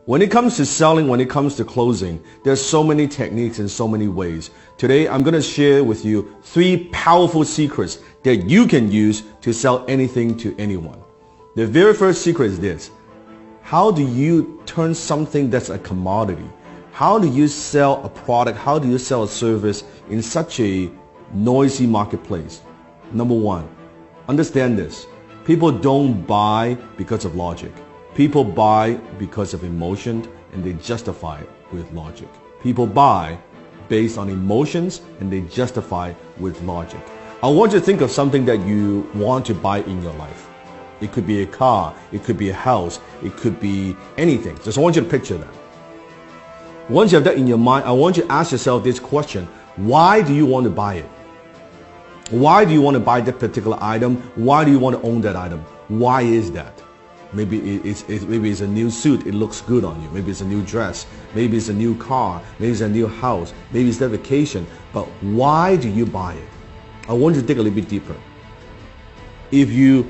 When it comes to selling, when it comes to closing, there's so many techniques and so many ways. Today, I'm going to share with you 3 powerful secrets that you can use to sell anything to anyone. The very first secret is this. How do you turn something that's a commodity? How do you sell a product? How do you sell a service in such a noisy marketplace? Number 1, understand this. People don't buy because of logic. People buy because of emotion, and they justify it with logic. People buy based on emotions, and they justify with logic. I want you to think of something that you want to buy in your life. It could be a car, it could be a house, it could be anything. Just I want you to picture that. Once you have that in your mind, I want you to ask yourself this question. Why do you want to buy it? Why do you want to buy that particular item? Why do you want to own that item? Why is that? Maybe it's a new suit, it looks good on you. Maybe it's a new dress. Maybe it's a new car. Maybe it's a new house. Maybe it's that vacation. But why do you buy it? I want you to dig a little bit deeper. If you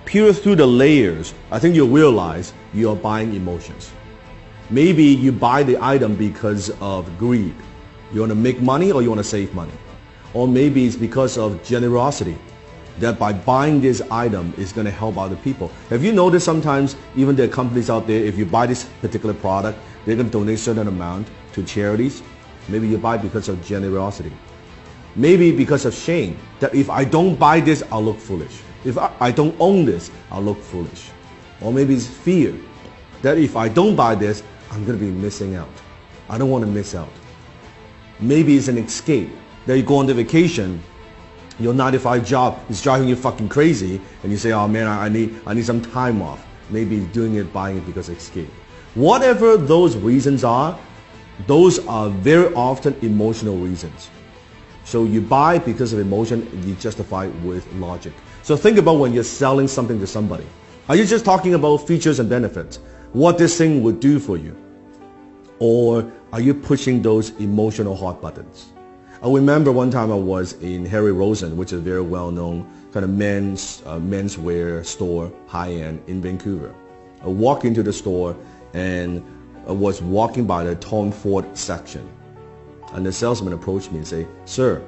peer through the layers, I think you'll realize you're buying emotions. Maybe you buy the item because of greed. You want to make money or you want to save money. Or maybe it's because of generosity, that by buying this item is going to help other people. Have you noticed sometimes even there are companies out there, if you buy this particular product, they're going to donate a certain amount to charities? Maybe you buy because of generosity. Maybe because of shame, that if I don't buy this, I'll look foolish. If I don't own this, I'll look foolish. Or maybe it's fear, that if I don't buy this, I'm going to be missing out. I don't want to miss out. Maybe it's an escape, that you go on the vacation, your 9-to-5 job is driving you fucking crazy, and you say, oh man, I need some time off. Maybe doing it, buying it because of escape. Whatever those reasons are, those are very often emotional reasons. So you buy because of emotion, and you justify with logic. So think about when you're selling something to somebody. Are you just talking about features and benefits? What this thing would do for you? Or are you pushing those emotional hot buttons? I remember one time I was in Harry Rosen, which is a very well-known kind of menswear store, high-end in Vancouver. I walked into the store and I was walking by the Tom Ford section. And the salesman approached me and said, sir,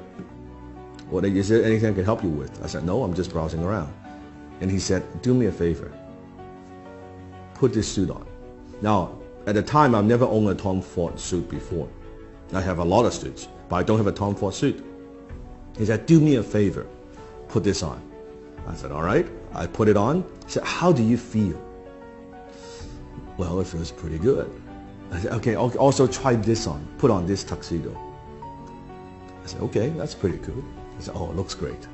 is there anything I can help you with? I said, no, I'm just browsing around. And he said, do me a favor. Put this suit on. Now, at the time, I've never owned a Tom Ford suit before. I have a lot of suits, but I don't have a Tom Ford suit. He said, do me a favor, put this on. I said, all right. I put it on. He said, how do you feel? Well, it feels pretty good. I said, okay, also try this on. Put on this tuxedo. I said, okay, that's pretty cool. He said, oh, it looks great.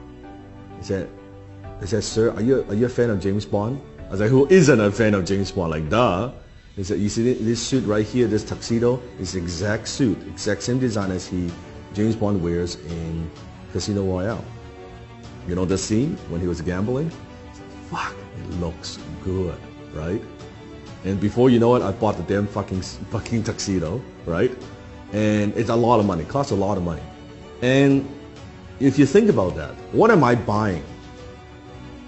He said, sir, are you a fan of James Bond? I was like, who isn't a fan of James Bond? Like, duh. He said, you see this suit right here, this tuxedo, is the exact suit, exact same design as James Bond wears in Casino Royale. You know the scene when he was gambling? Fuck, it looks good, right? And before you know it, I bought the damn fucking tuxedo, right? And it's a lot of money, costs a lot of money. And if you think about that, what am I buying?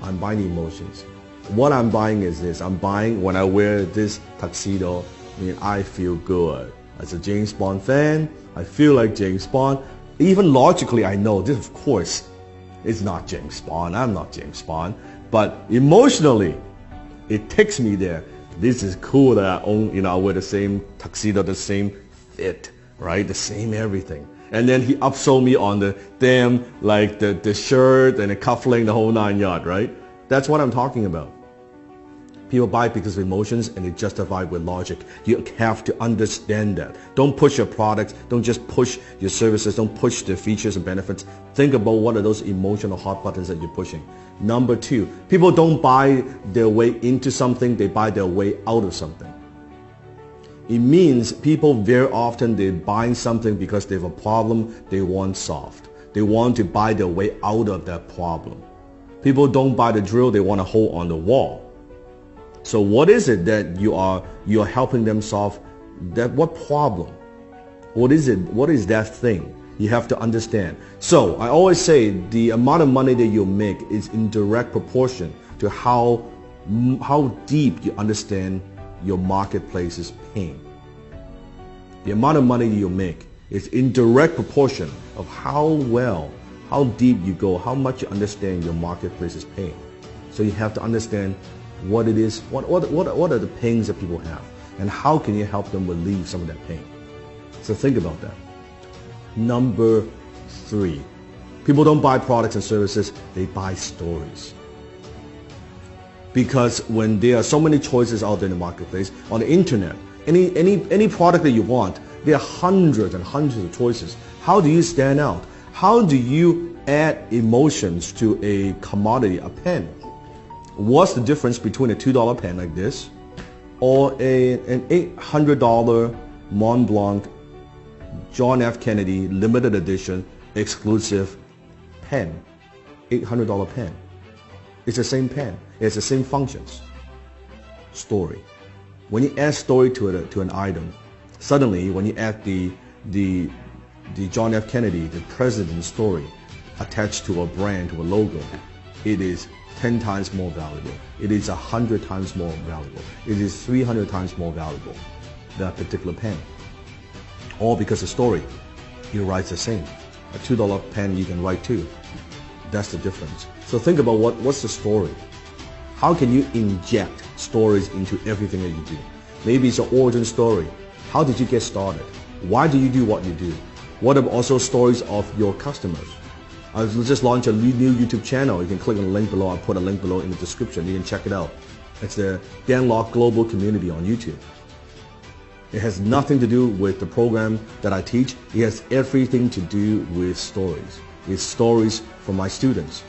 I'm buying emotions. What I'm buying is this. I'm buying when I wear this tuxedo, I feel good. As a James Bond fan, I feel like James Bond. Even logically, I know this, of course, is not James Bond. I'm not James Bond. But emotionally, it takes me there. This is cool that I own, I wear the same tuxedo, the same fit, right? The same everything. And then he upsold me on the damn, like the shirt and the cufflink, the whole 9 yards, right? That's what I'm talking about. People buy because of emotions and they justify with logic. You have to understand that. Don't push your products. Don't just push your services. Don't push the features and benefits. Think about what are those emotional hot buttons that you're pushing. Number 2, people don't buy their way into something. They buy their way out of something. It means people very often, they're buying something because they have a problem they want solved. They want to buy their way out of that problem. People don't buy the drill. They want to hold on the wall. So what is it that you are helping them solve? That what problem? What is it? What is that thing? You have to understand. So I always say the amount of money that you make is in direct proportion to how deep you understand your marketplace is paying. The amount of money you make is in direct proportion of how well, how deep you go, how much you understand your marketplace is paying. So you have to understand what it is, what are the pains that people have, and how can you help them relieve some of that pain. So think about that. Number 3, people don't buy products and services, they buy stories. Because when there are so many choices out there in the marketplace, on the internet, any product that you want, there are hundreds and hundreds of choices. How do you stand out? How do you add emotions to a commodity, a pen? What's the difference between a $2 pen like this or an $800 Mont Blanc John F. Kennedy limited edition exclusive pen? $800 pen. It's the same pen. It's the same functions. Story. When you add story to an item, suddenly when you add the John F. Kennedy, the president's story attached to a brand, to a logo, it is 10 times more valuable. It is 100 times more valuable. It is 300 times more valuable, that particular pen. All because the story, it writes the same. A $2 pen you can write too. That's the difference. So think about what's the story. How can you inject stories into everything that you do? Maybe it's an origin story. How did you get started? Why do you do what you do? What are also stories of your customers? I just launched a new YouTube channel. You can click on the link below. I'll put a link below in the description. You can check it out. It's the Dan Lok Global Community on YouTube. It has nothing to do with the program that I teach. It has everything to do with stories. It's stories from my students,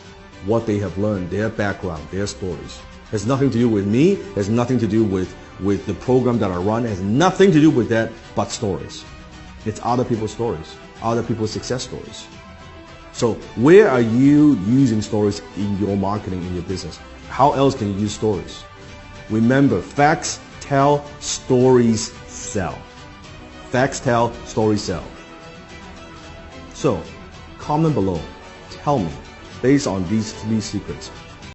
what they have learned, their background, their stories. It has nothing to do with me. It has nothing to do with the program that I run. It has nothing to do with that but stories. It's other people's stories, other people's success stories. So where are you using stories in your marketing, in your business? How else can you use stories? Remember, facts tell, stories sell. Facts tell, stories sell. So comment below. Tell me, based on these 3 secrets,